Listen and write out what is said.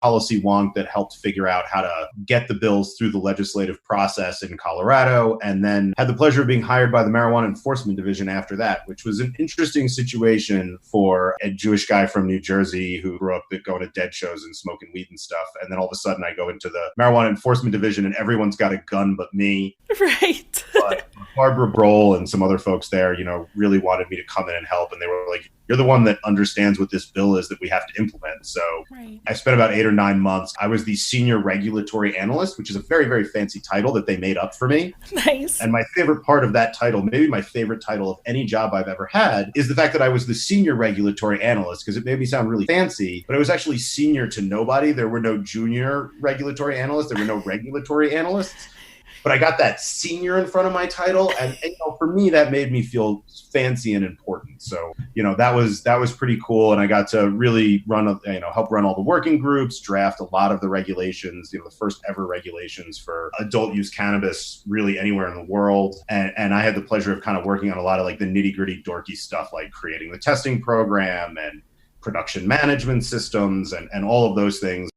policy wonk that helped figure out how to get the bills through the legislative process in Colorado, and then had the pleasure of being hired by the Marijuana Enforcement Division after that, which was an interesting situation for a Jewish guy from New Jersey who grew up going to dead shows and smoking weed and stuff. And then all of a sudden I go into the Marijuana Enforcement Division and everyone's got a gun but me. Right. But Barbara Broll and some other folks there, really wanted me to come in and help. And they were like, you're the one that understands what this bill is that we have to implement. So right. I spent about 8 or 9 months. I was the senior regulatory analyst, which is a very, very fancy title that they made up for me. Nice. And my favorite part of that title, maybe my favorite title of any job I've ever had, is the fact that I was the senior regulatory analyst, because it made me sound really fancy, but I was actually senior to nobody. There were no junior regulatory analysts. There were no regulatory analysts. But I got that senior in front of my title, and for me, that made me feel fancy and important. So, that was pretty cool, and I got to really help run all the working groups, draft a lot of the regulations, the first ever regulations for adult use cannabis really anywhere in the world, and I had the pleasure of kind of working on a lot of like the nitty gritty dorky stuff, like creating the testing program and production management systems and all of those things.